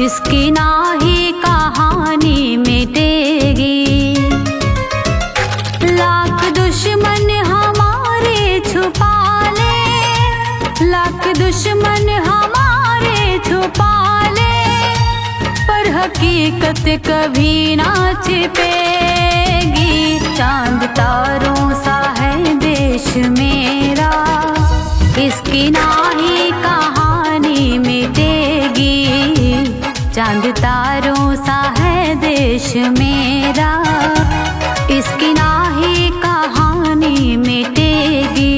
इसकी नाही कहानी मिटेगी। लाख दुश्मन हमारे छुपा ले, लाख दुश्मन हमारे छुपा ले, पर हकीकत कभी ना छिपेगी। चांद तारों सा है देश मेरा, इसकी नाही कहानी मिटेगी। चांद तारों सा है देश मेरा, इसकी नाही कहानी मिटेगी।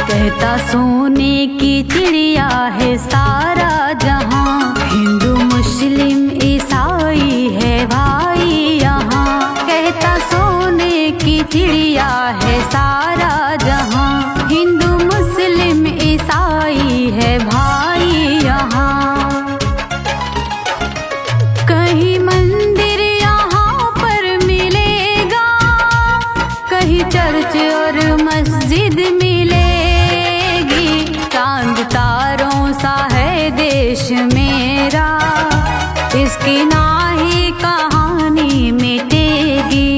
कहता सोने की चिड़िया है सारा जहां, हिंदू मुस्लिम ईसाई है भाई यहाँ। कहता सोने की चिड़िया है सारा जहां, हिंदू मुस्लिम ईसाई है भाई यहाँ। कहीं मंदिर यहाँ पर मिलेगा, कहीं चर्च और मस्जिद मिलेगी। चांद तारों सा है देश मेरा, इसकी नाही कहानी मिटेगी।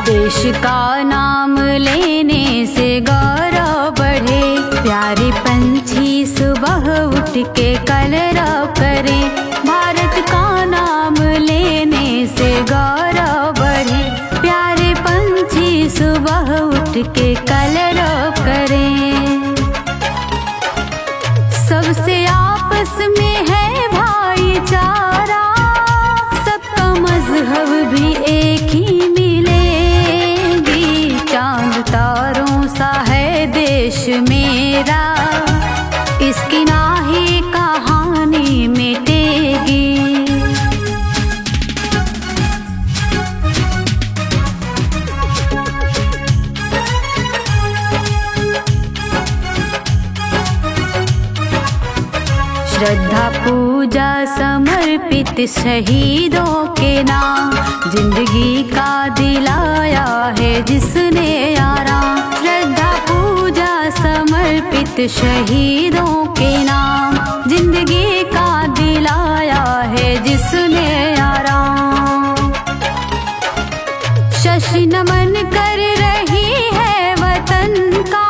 देश का नाम लेने से गौरव बढ़े, प्यारे पंछी सुबह उठ के कलरव करें। भारत का नाम लेने से गौरव बढ़े, प्यारे पंछी सुबह उठ के कलरव करें। सबसे आपस में है भाईचारा, सबका मजहब भी एक ही मिलेगी। चांद तारों सा है देश मेरा, इसकी नाही कहानी मिटेगी। श्रद्धा पूजा समर्पित शहीदों के नाम, जिंदगी का दिलाया है जिसने आराम। श्रद्धा पूजा समर्पित शहीदों के नाम, जिंदगी का दिलाया है जिसने आराम। शशि नमन कर रही है वतन का,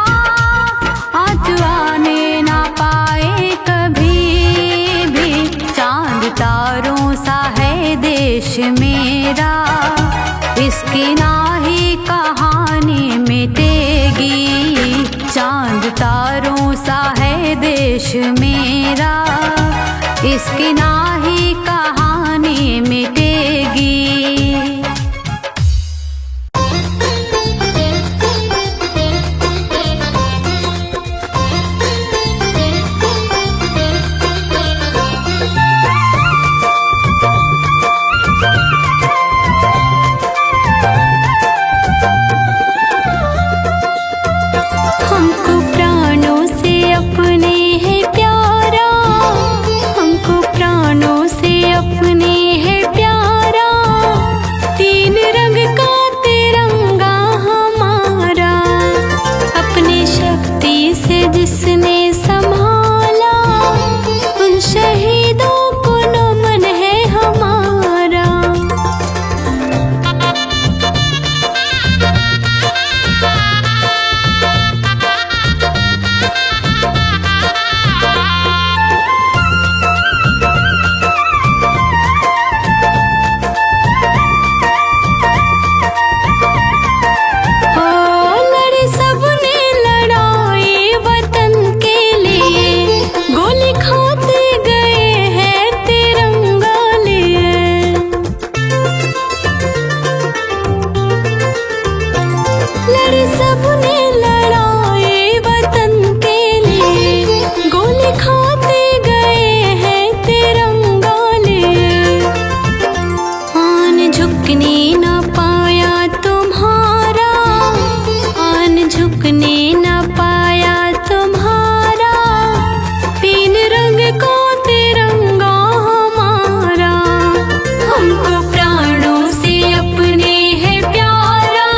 आंच आने ना पाए कभी भी। चांद तारों सा है देश मेरा, इसकी नाही कहानी मिटेगी। चांद तारों सा है देश मेरा, इसकी नाही कहानी मिटेगी। हमको प्राणों से अपने है प्यारा, हमको प्राणों झुकने न पाया तुम्हारा, आन झुकने न पाया तुम्हारा, तीन रंग का तिरंगा हमारा, हमको प्राणों से अपने है प्यारा,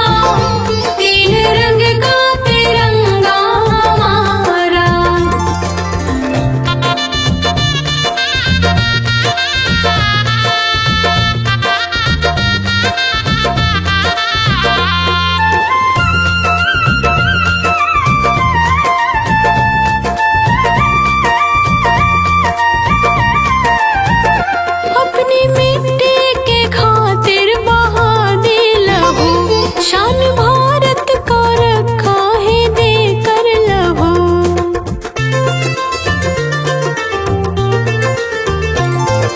तीन रंग का तिरंगा हमारा। अपनी मिट्टी के खातिर बहा दे लहू, शान भारत का रखा है देकर लहू।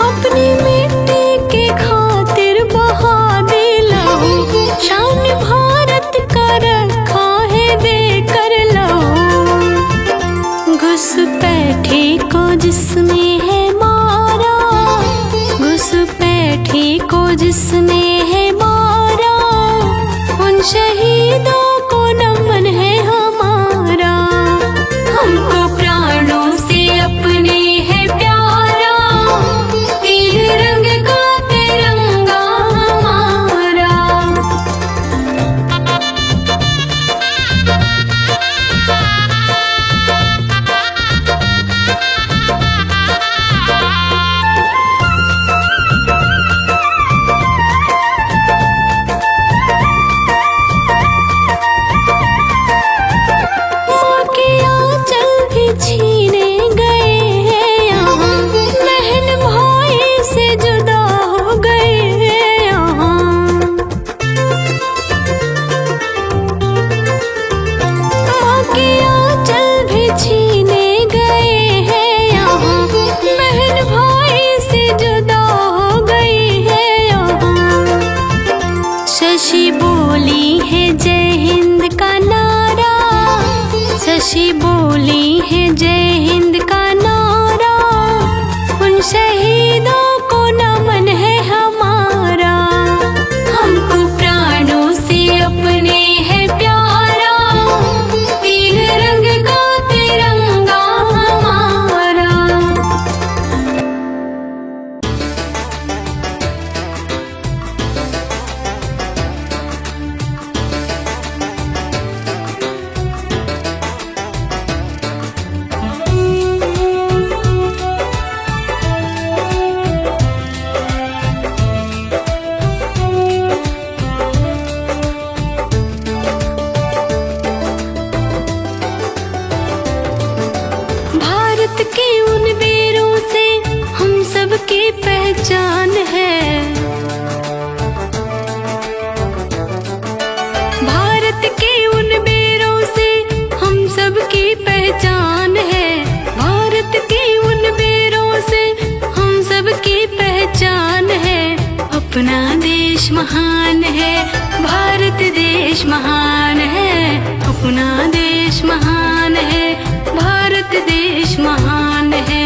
अपनी मिट्टी के खातिर बहा दे लहू, शान भारत का रखा है देकर लहू। घुसपैठे को जिसने है मारा, घुसपैठे को जिसने है मारा, उन शहीदों को नमन है हमारा, हमको प्राणों से अपने है प्यारा, तीन रंग का तिरंगा हमारा। माँ के आंचल भी छीने गए हैं यहाँ, बहन भाई से जुदा हो गए हैं यहाँ। माँ के आंचल भी छीने गए हैं यहाँ, बहन भाई से जुदा हो गई है यहाँ। शशि बोली है जय हिंद का नारा, शशि बोली है जय हिंद का नारा, उन शहीदों को नमन है हमारा, हमको प्राणों से अपने है प्यारा, तीन रंग का तिरंगा हमारा। भारत के उन वीरों से हम सबकी पहचान है, भारत के उन वीरों से हम सबकी पहचान है, भारत के उन वीरों से हम सबकी पहचान है। अपना देश महान है, भारत देश महान है, अपना देश महान है, भारत देश महान है।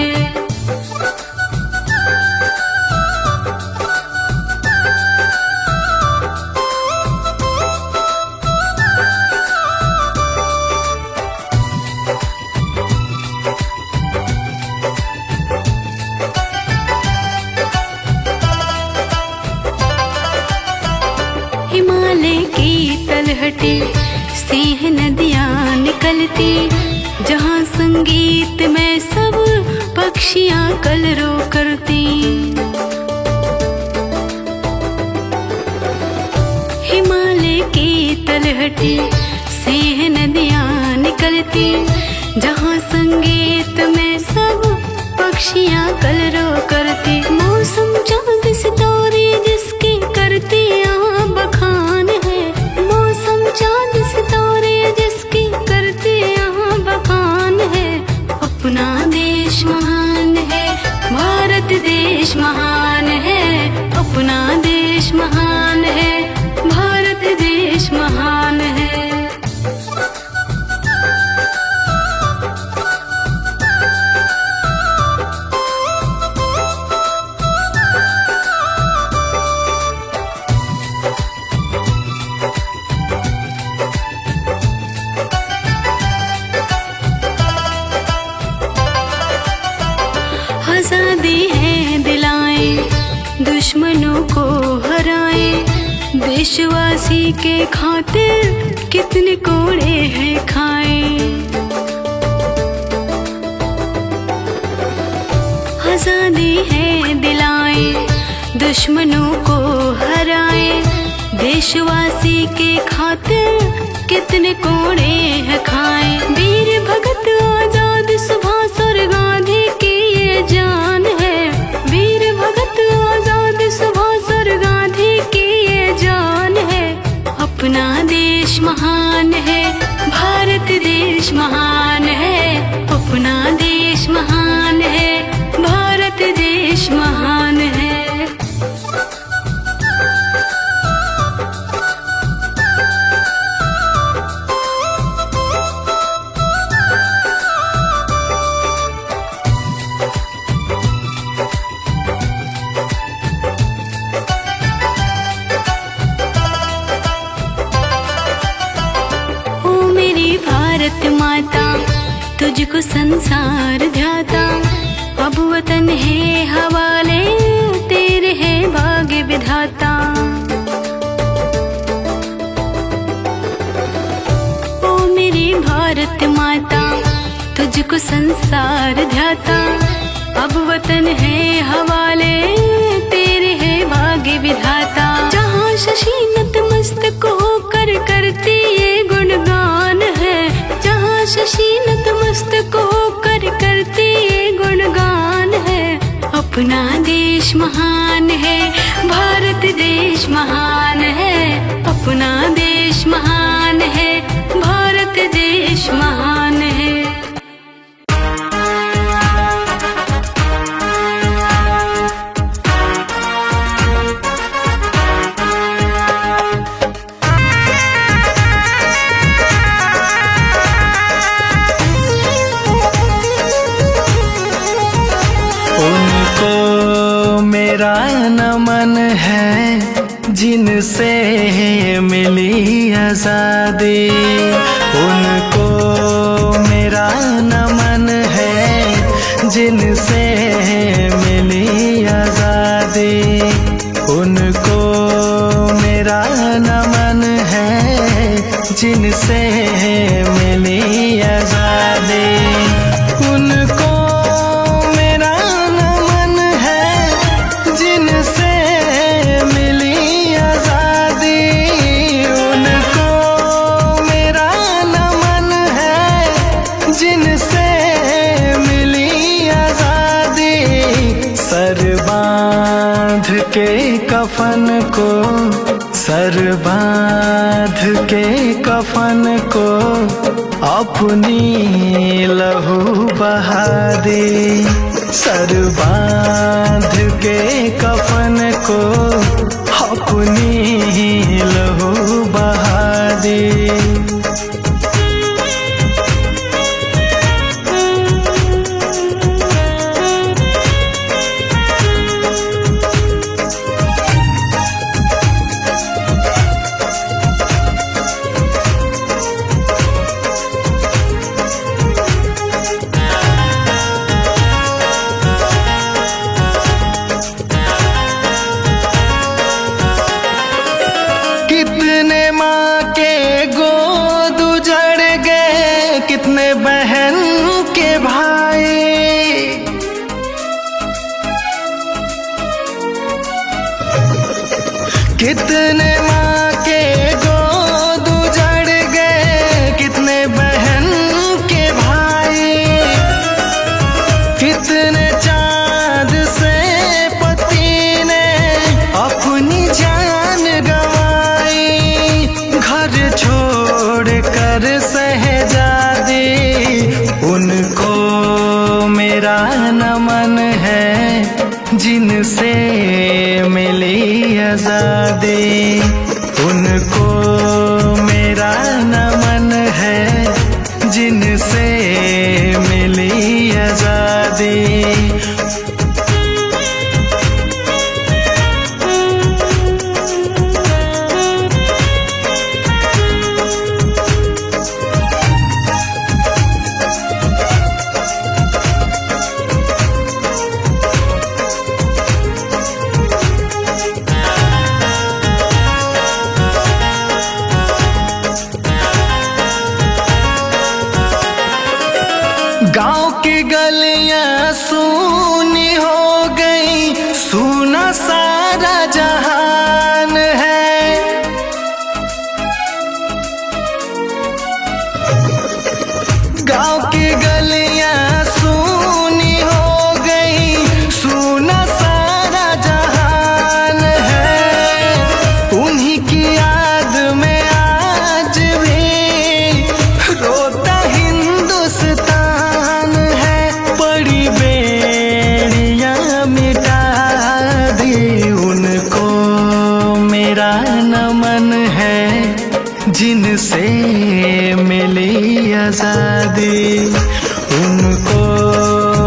हिमालय की तलहटी से है नदियाँ निकलती, जहाँ संगीत में सब पक्षियाँ कलरव करती। हिमालय की तलहटी से है नदियाँ निकलती, जहाँ संगीत में सब पक्षियाँ कलरव करती। मौसम चांद सितारे जिसकी करती यहाँ बखान है, मौसम चांद सितारे जिसकी करती यहाँ बखान है। अपना देश महान है, भारत देश महान है, अपना देश महान है, भारत देश महान है। देशवासी के खातिर कितने कोड़े हैं खाए। आजादी है दिलाए, दुश्मनों को हराए। देशवासी के खातिर कितने कोड़े हैं खाए। वीर भगत आजाद सुभाष और गांधी की ये जान है। वीर भगत आजाद सुभाष और गांधी की ये जान है। अपना देश महान है, भारत देश महान है। अपना देश महान है, भारत देश महान है। भारत माता तुझको संसार ध्याता। अब वतन है हवाले, तेरे है भाग्य विधाता। ओ मेरी भारत माता तुझको संसार ध्याता। अब वतन है हवाले, तेरे है भाग्य विधाता। जहाँ शशि नतमस्तक होकर करती ये गुणगान है। जहाँ शशि नतमस्तक होकर करती ये गुणगान है। अपना देश महान है, भारत देश महान है। अपना देश महान है, भारत देश महान है। मेरा नमन है जिनसे मिली आजादी। उनको मेरा नमन है जिनसे मिली आजादी। उनको मेरा नमन है जिनसे मिली आजादी। उनको कफन को सर बांध के कफन को अपनी लहू बहा दी। सर बांध के कफन को अपनी लहू बहा दी। बहन के भाई कितने माँ के गोद उजड़ गए। कितने बहन के भाई, कितने चाँद से पति ने अपनी जान गंवाई। घर छोड़ कर शहजादी, उनको मेरा नमन है जिनसे मिली आजादी। उनको मेरा नमन है जिनसे मिली आजादी। की गलियां सूनी हो गई, सूना सारा जहान है। गांव की गलियां सूनी हो गई, सूना सारा जहान है। उन्हीं की याद में आज भी रोता हिंदुस्तान है। बड़ी बेड़ियां मिटा दी, उनको मेरा नमन है, जिनसे मिली आजादी। उनको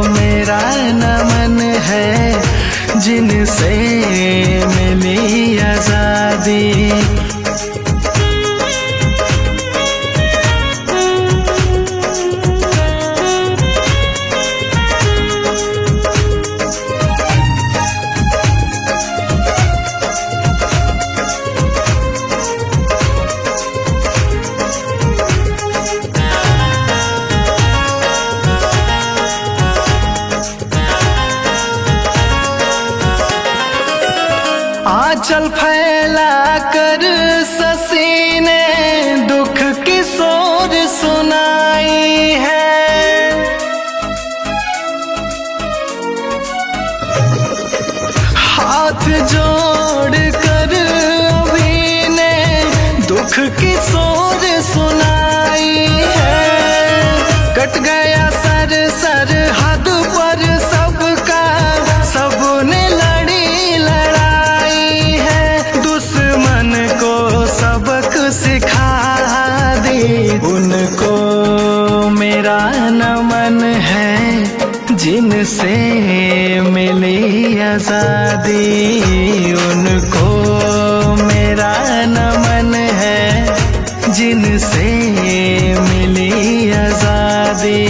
मेरा नमन है, जिनसे मिली आजादी। आंचल फैला कर शशि ने दुख की सोर सुनाई है। हाथ जोड़ कर अभी ने दुख की सोर सुनाई है। कट गया सर सरहद पर सबका, सबने लड़ी लड़ाई है। दुश्मन को सबक सिखा दी, उनको मेरा नमन है, जिनसे मिली आजादी। उनको मेरा नमन है, जिनसे मिली आजादी।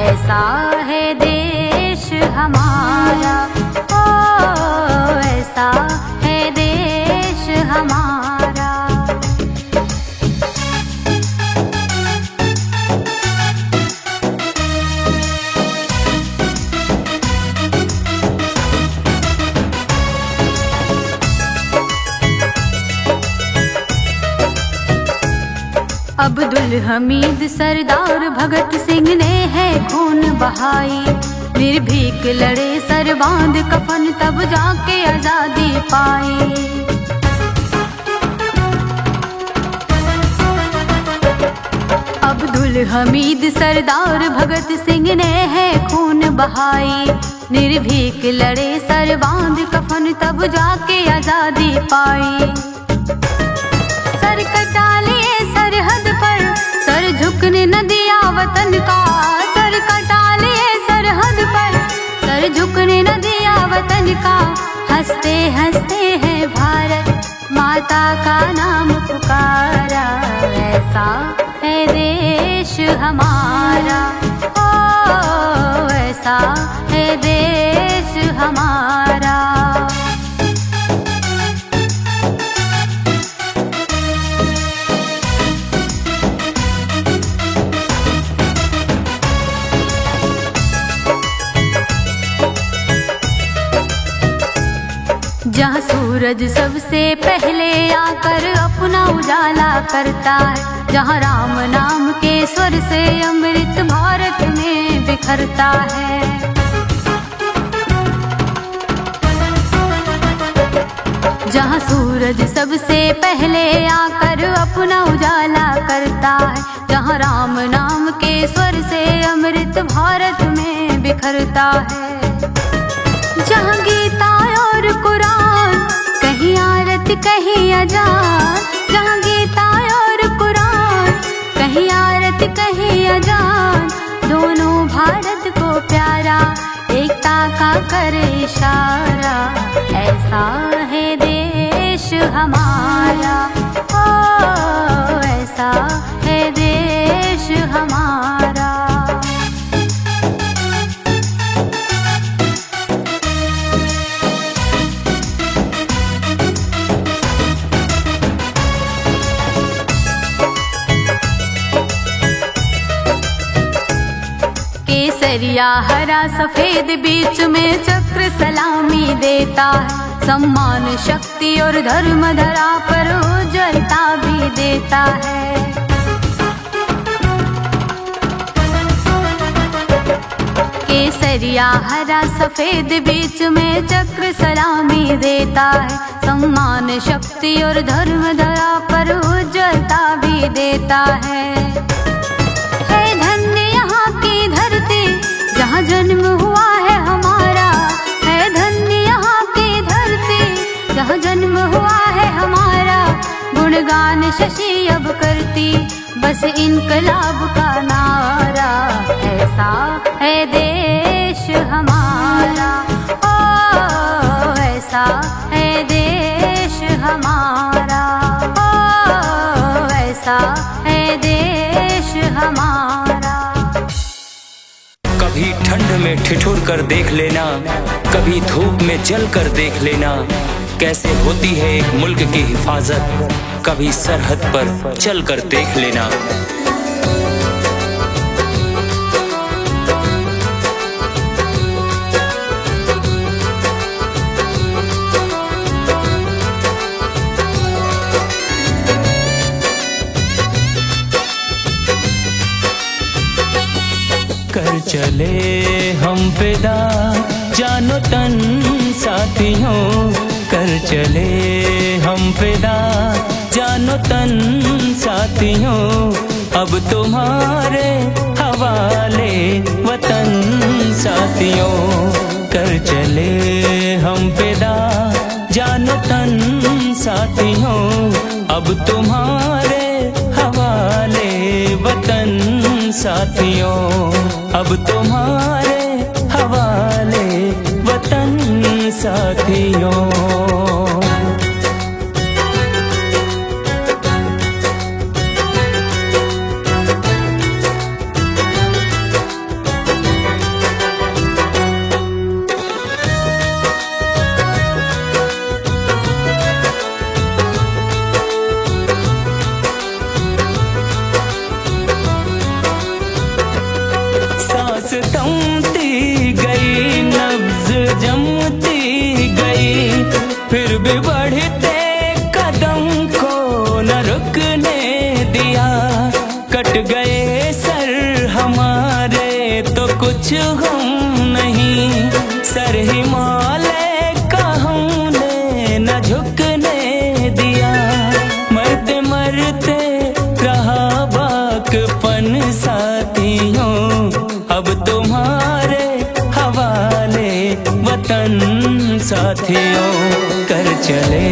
ऐसा है देश हमारा, ओ ऐसा है देश हमारा। अब्दुल हमीद सरदार भगत सिंह ने है खून बहाई। निर्भीक लड़े सर बांध कफन, तब जाके आजादी पाई। अब्दुल हमीद सरदार भगत सिंह ने है खून बहाई। निर्भीक लड़े सर बांध कफन, तब जाके आजादी पाई। सर कटा लिए सरहद पर, सर झुकने न दिया वतन का। सर कटा लिए सरहद पर, सर झुकने न दिया वतन का। हंसते हंसते हैं भारत माता का नाम पुकारा। ऐसा है देश हमारा, ओ ऐसा है देश हमारा। जहाँ सूरज सबसे पहले आकर अपना उजाला करता है। जहाँ राम नाम के स्वर से अमृत भारत में बिखरता है। जहाँ सूरज सबसे पहले आकर अपना उजाला करता है, जहाँ राम नाम के स्वर से अमृत भारत में बिखरता है, जहाँ गीता और कुरान कहीं आरत कहीं अजान, जहाँ गीता और कुरान कहीं आरत कहीं अजान, दोनों भारत को प्यारा एकता का करे इशारा, ऐसा है देश हमारा, ओ ऐसा है देश हमारा। केसरिया हरा सफेद बीच में चक्र सलामी देता है, सम्मान शक्ति और धर्म धरा पर उज्ज्वलता भी देता है। केसरिया हरा सफेद बीच में चक्र सलामी देता है, सम्मान शक्ति और धर्म धरा पर उज्ज्वलता भी देता है। धन्य यहाँ की धरती जहाँ जन्म हुआ है हमारा, है धन्य यहाँ की धरती जहाँ जन्म हुआ है हमारा, गुणगान शशि अब करती बस इनकलाब का नारा, ऐसा है देश हमारा, ओ ऐसा है देश हमारा, ओ ऐसा है देश हमारा। कभी ठंड में ठिठुर कर देख लेना, कभी धूप में जल कर देख लेना, कैसे होती है एक मुल्क की हिफाजत, कभी सरहद पर चल कर देख लेना। कर चले हम फिदा जानो तन साथियों, कर चले हम फिदा जानो तन साथियों, अब तुम्हारे हवाले वतन साथियों, कर चले हम फिदा जानो तन साथियों, अब तुम्हारे हवाले वतन साथियों, अब तुम्हारे हवाले वतन साथियों। थमती गई नब्ज जमती गई, फिर भी बढ़ते कदम को न रुकने दिया, कट गए सर हमारे तो कुछ गम नहीं, सर हिमालय का हमने न झुकने दिया, मरते मरते रहा बाकपन साथियों, अब तुम्हारे हवाले वतन साथियों, कर चले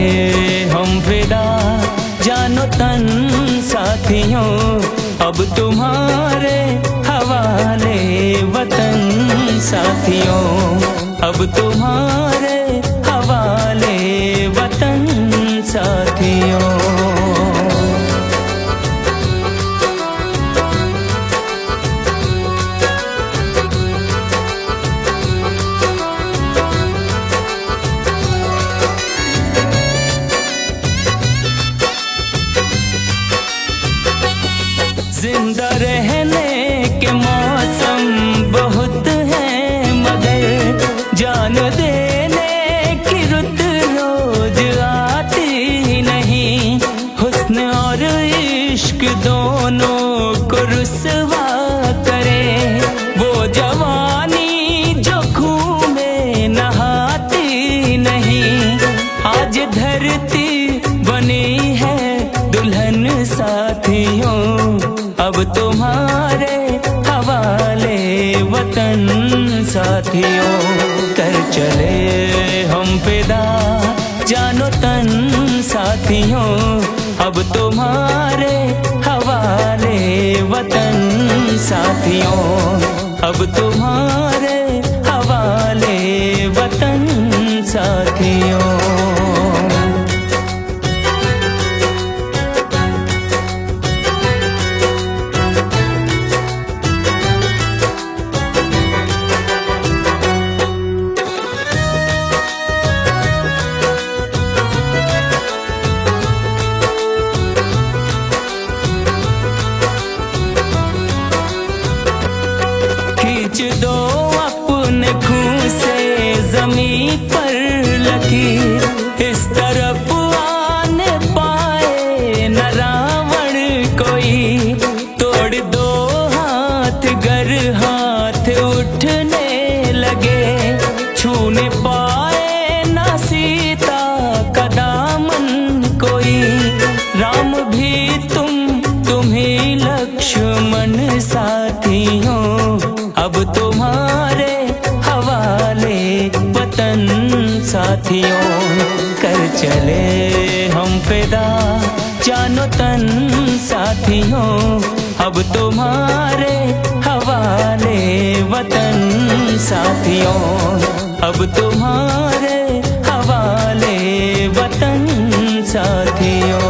हम फिदा जानो तन साथियों, अब तुम्हारे हवाले वतन साथियों, अब तुम्हारे हवाले वतन साथियों। जिंदा रहने के मौसम बहुत हैं, मगर जान देने की रुत रोज आती नहीं, हुस्न और इश्क दोनों को रुसवा करे, वो जवानी जो खून में नहाती नहीं, आज धरती साथियों अब तुम्हारे हवाले वतन साथियों अब तुम्हारे हवाले वतन साथियों। खींच दो अपने खून से जमीन पर लकीर, इस तरफ आने पाए न रावण कोई। तोड़ दो हाथ गर हाथ उठने लगे, छूने पाए न सीता का दामन कोई। राम भी तुम ही लक्ष्मण साथियों अब तुम्हारे हवाले वतन साथियों। कर चले हम फिदा जानो तन साथियों अब तुम्हारे हवाले वतन साथियों अब तुम्हारे हवाले वतन साथियों।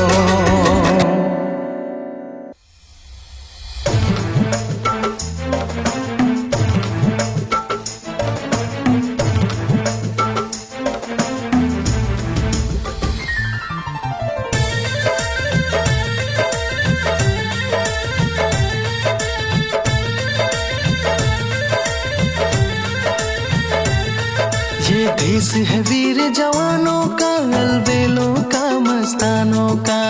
ये देश है वीर जवानों का, अलबेलों का, मस्तानों का।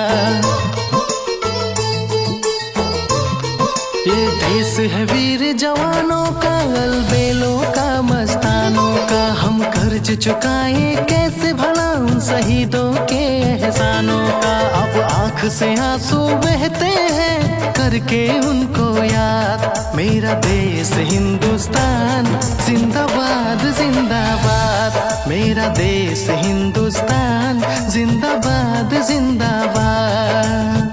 ये देश है वीर जवानों का, अलबेलों का, मस्तानों का। हम कर्ज चुकाए कैसे भला उन शहीदों के एहसानों का। अब आंख से आंसू बहते हैं करके उनको याद। मेरा देश हिंदुस्तान जिंदाबाद जिंदाबाद। मेरा देश हिंदुस्तान जिंदाबाद जिंदाबाद।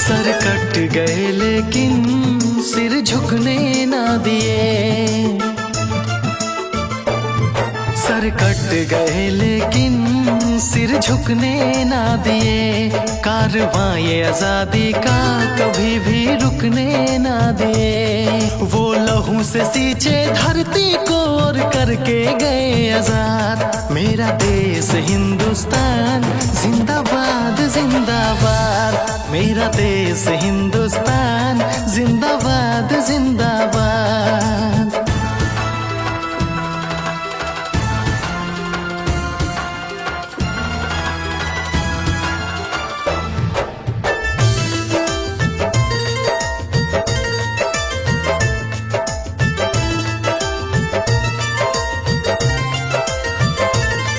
सर कट गए लेकिन सिर झुकने ना दिए। सर कट गए लेकिन सिर झुकने ना दिए। कारवां ये आजादी का कभी भी रुकने ना दिए। वो लहू से सींचे धरती को और करके गए आजाद। मेरा देश हिंदुस्तान जिंदाबाद जिंदाबाद। मेरा देश हिंदुस्तान जिंदाबाद जिंदाबाद।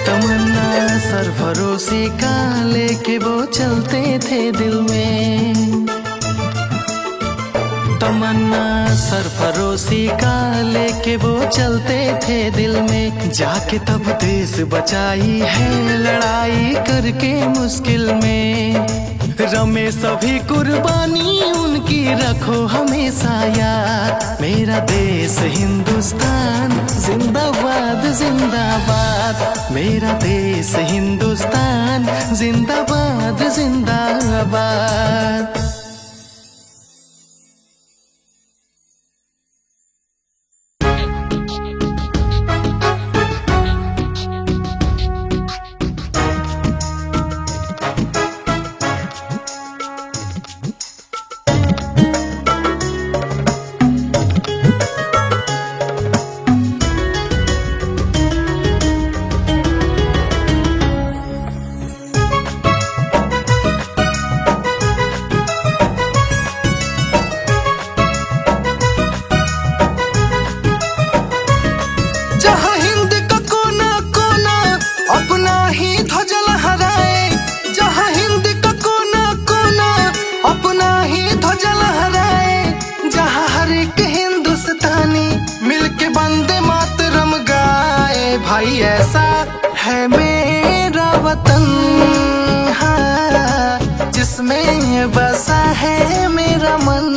तमन्ना सरफरोशी का लेके वो चलते थे दिल में। तमन्ना सरफरोशी का लेके वो चलते थे दिल में। जाके तब देश बचाई है लड़ाई करके मुश्किल में। रमे सभी कुर्बानी उनकी रखो हमेशा याद। मेरा देश हिंदुस्तान जिंदाबाद जिंदाबाद। मेरा देश हिंदुस्तान जिंदाबाद जिंदाबाद। ऐसा है मेरा वतन, हाँ, जिसमें बसा है मेरा मन।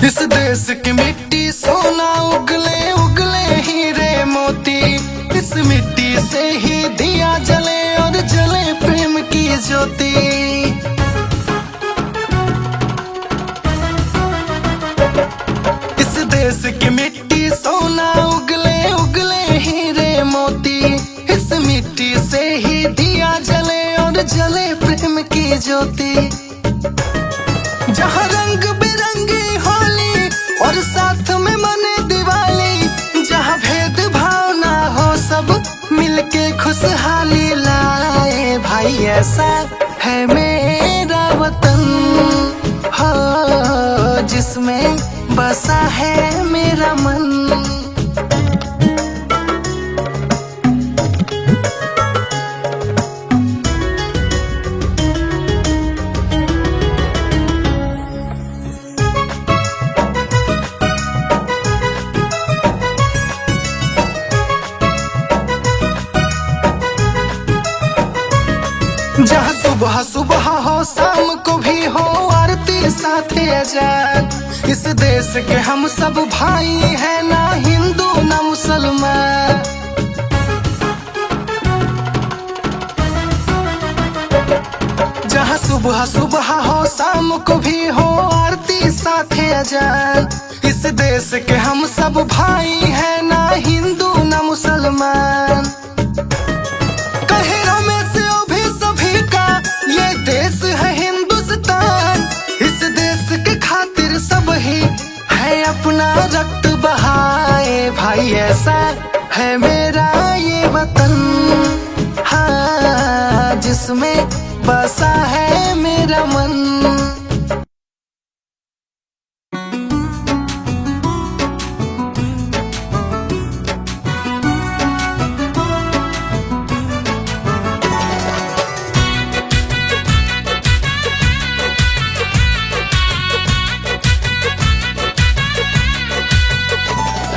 इस देश की मिट्टी सोना उगले उगले हीरे मोती, इस मिट्टी से ही दिया जले और जले प्रेम की ज्योति। इस देश की मिट्टी सोना उगले उगले हीरे मोती, इस मिट्टी से ही दिया जले और जले प्रेम की ज्योति। जहाँ रंग बिरंगी होली और साथ में मने दिवाली, जहाँ भेद भाव ना हो सब मिलके खुशहाली लाए। भाई ऐसा है मेरा वतन, हो जिसमें बसा है मेरा मन। जहाँ सुबह सुबह हो शाम को भी हो आरती साथे अजान, इस देश के हम सब भाई हैं, ना हिंदू ना मुसलमान। जहाँ सुबह सुबह हो शाम को भी हो आरती साथे अजान, इस देश के हम सब भाई हैं, ना हिंदू ना मुसलमान। देश है हिंदुस्तान, इस देश के खातिर सब ही है अपना रक्त बहाए। भाई ऐसा है मेरा ये वतन, हाँ, जिसमें बसा है मेरा मन।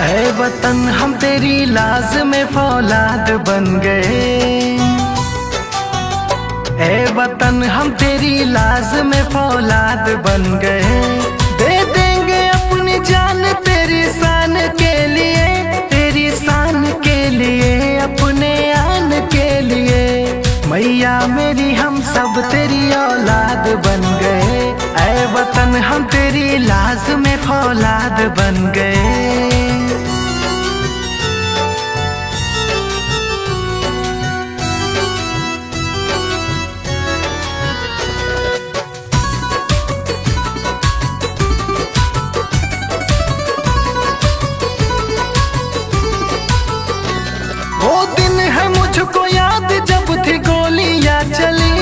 ऐ वतन हम तेरी लाज में फौलाद बन गए, ऐ वतन हम तेरी लाज में फौलाद बन गए। दे देंगे अपनी जान तेरी शान के लिए, तेरी शान के लिए, अपने आन के लिए। मैया मेरी हम सब तेरी औलाद बन गए, ऐ वतन हम तेरी लाज में फौलाद बन गए। वो दिन है मुझको याद जब थी गोलियां चली,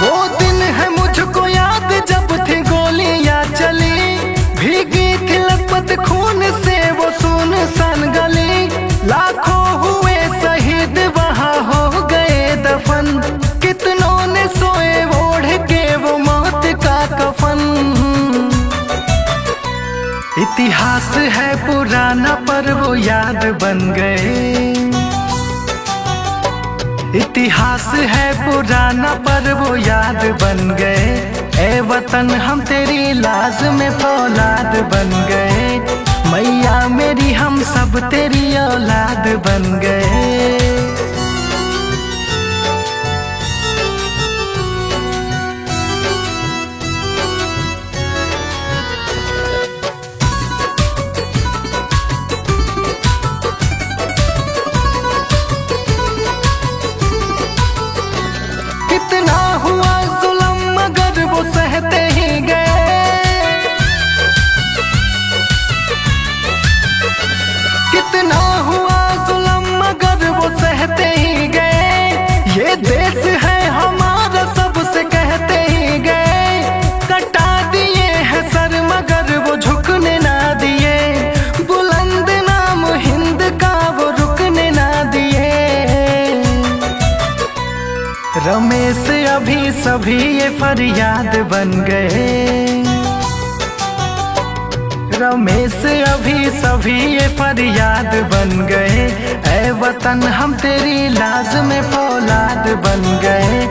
वो दिन है मुझको याद जब थी गोलियां चली। भीगी थी लपट खून से वो सुनसान गली, लाखों हुए शहीद वहाँ हो गए दफन। कितनों ने सोए ओढ़ के वो मौत का कफन। इतिहास है पुराना पर वो याद बन गए, इतिहास है पुराना पर वो याद बन गए। ऐ वतन हम तेरी लाज में फौलाद बन गए, मैया मेरी हम सब तेरी औलाद बन गए। कितना हुआ जुल्म मगर वो सहते ही गए, कितना हुआ जुल्म मगर वो सहते सभी ये फरियाद बन गए। रमेश अभी सभी ये फरियाद बन गए। ऐ वतन हम तेरी लाज में फौलाद बन गए।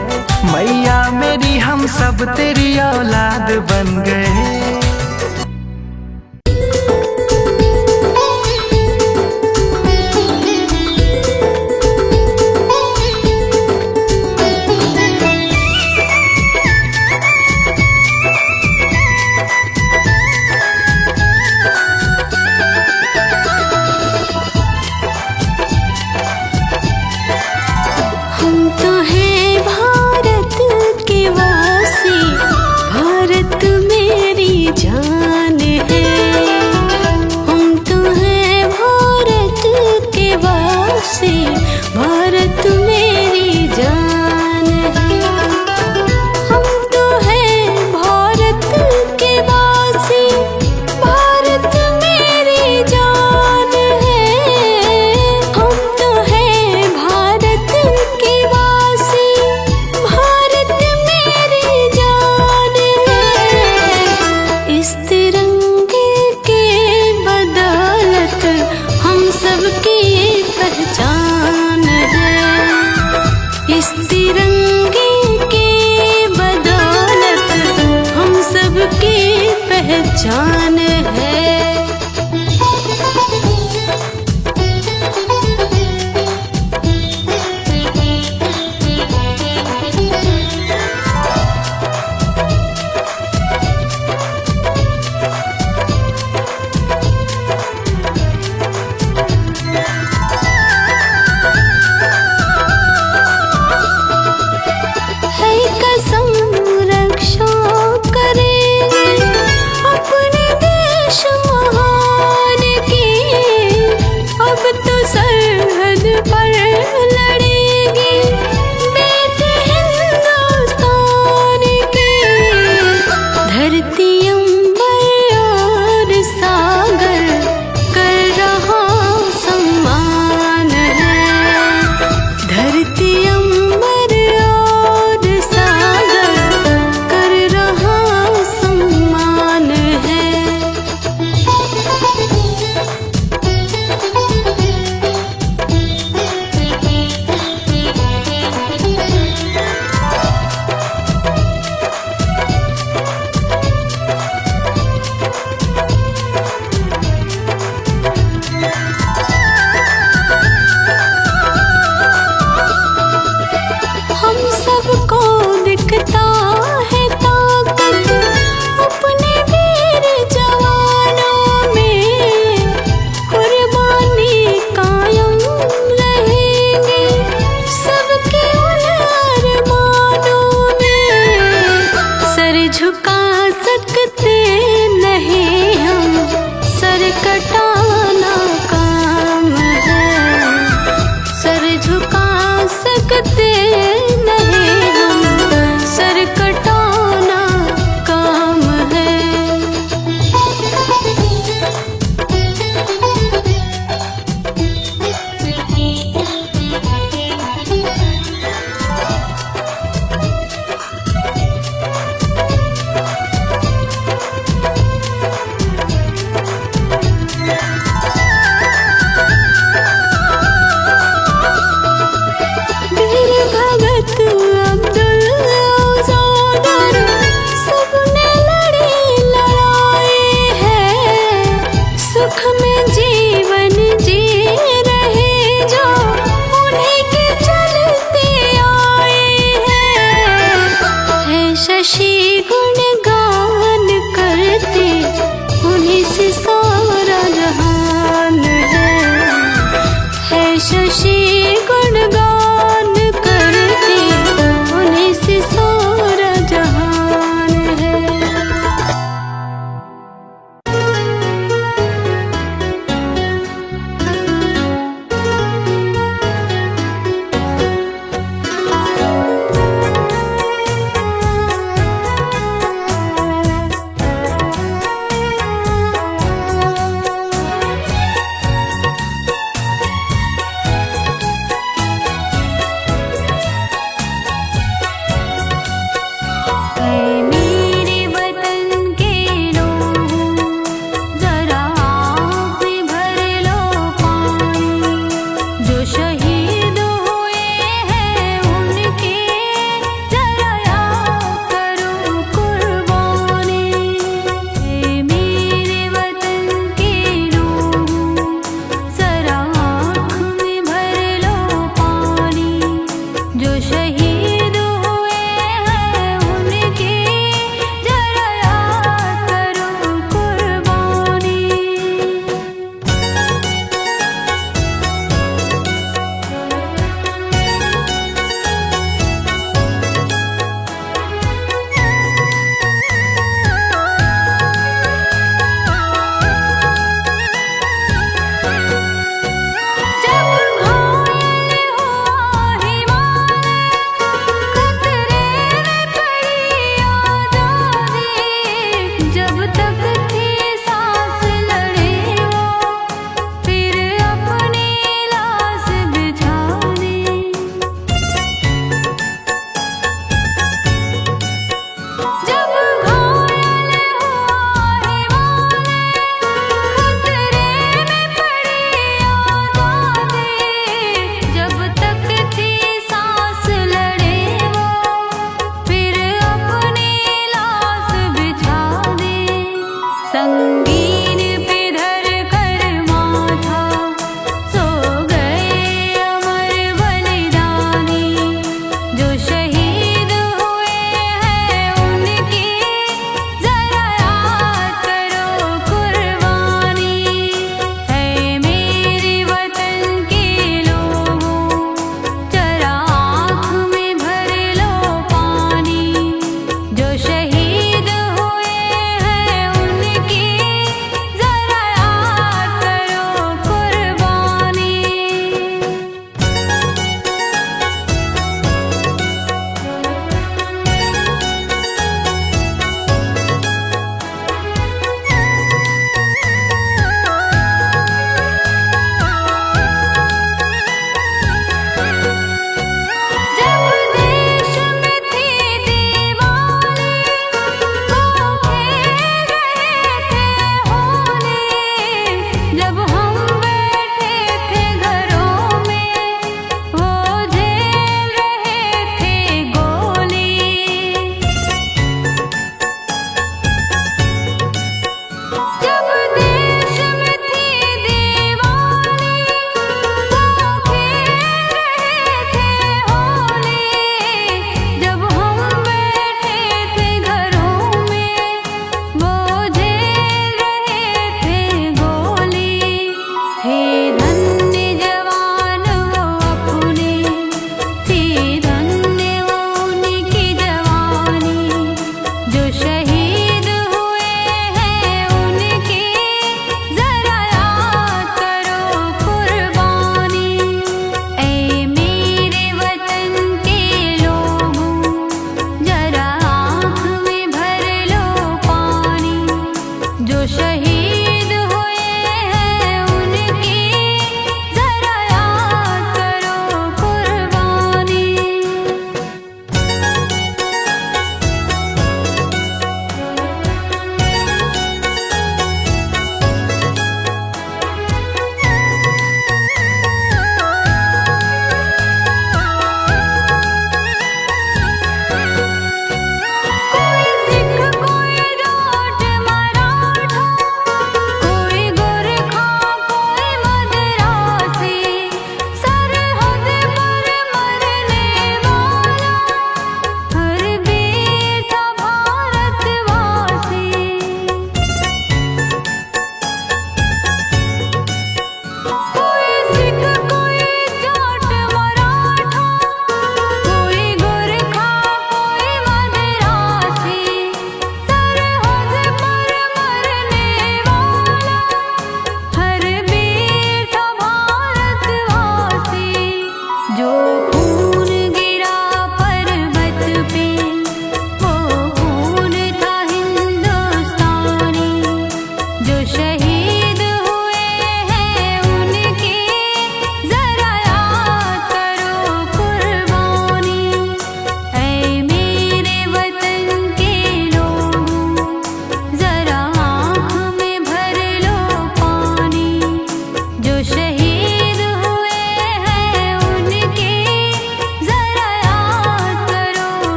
मैया मेरी हम सब तेरी औलाद बन गए। भारत मेरी जान है, हम तो हैं भारत के वासी। भारत मेरी जान है, हम तो हैं भारत के वासी। भारत मेरी जान है, इस तिरंगे के बदौलत हम सबकी पहचान है। इस तिरंगे के बदौलत हम सबकी पहचान है।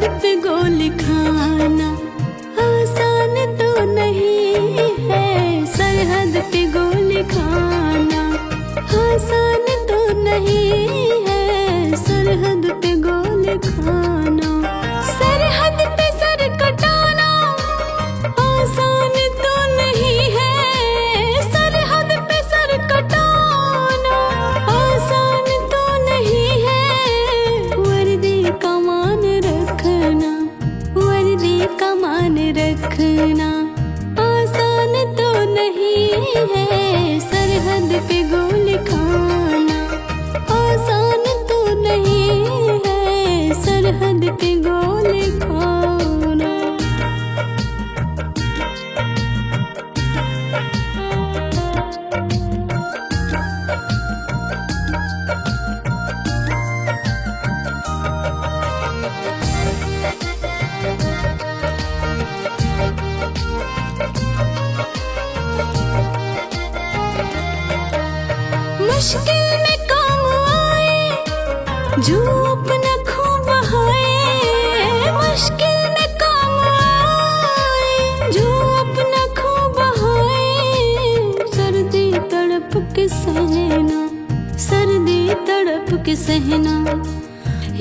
सरहद पे गोली खाना आसान तो नहीं है। सरहद पे गोली खाना आसान तो नहीं है। सरहद पे गोली खाना, सरहद पे सर कटाना आसान तो नहीं है। सरहद पे सर कटाना आसान तो नहीं है। वर्दी कमान रखना, वर्दी कमान रखना आसान तो नहीं है। सरहद पे गोली खाना आसान तो नहीं है। सरहद पे गोली खाना। मुश्किल में काम आए जो अपना खून बहाए। मुश्किल में काम आए जो अपना खून बहाए। सर्दी तड़प के सहना, सर्दी तड़प के सहना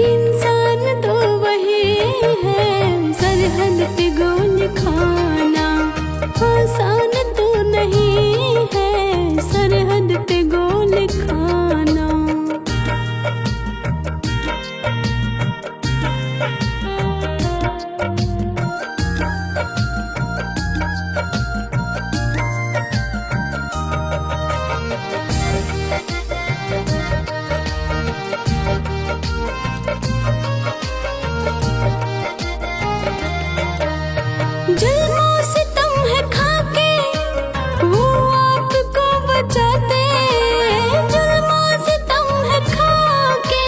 इंसान तो वही है। सरहद पे गोली खाना आसान तो नहीं है। सरहद पे गोली खाना। जुल्मों सितम है खाके वो आपको बचाते। जुल्मों सितम है खाके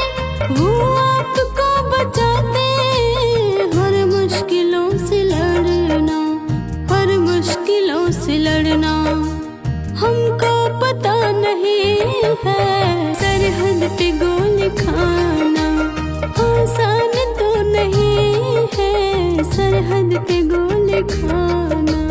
वो आपको बचाते। हर मुश्किलों से लड़ना, हर मुश्किलों से लड़ना हमको पता नहीं है। सरहद पे गोली खाना आसान तो नहीं है। सरहद पे गोली खाना।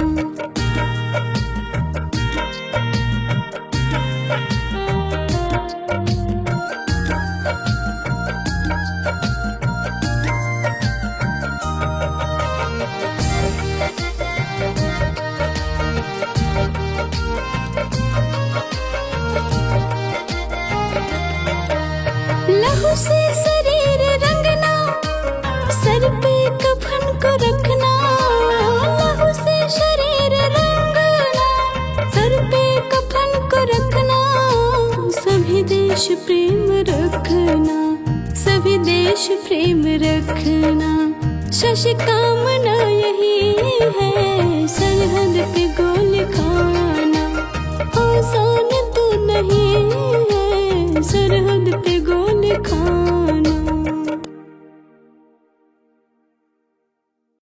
लहू से शरीर रंगना, सर पे कफन को रखना। लहू से शरीर रंगना, सर पे कफन को रखना। सभी देश प्रेम रखना, सभी देश प्रेम रखना। शश कामना यही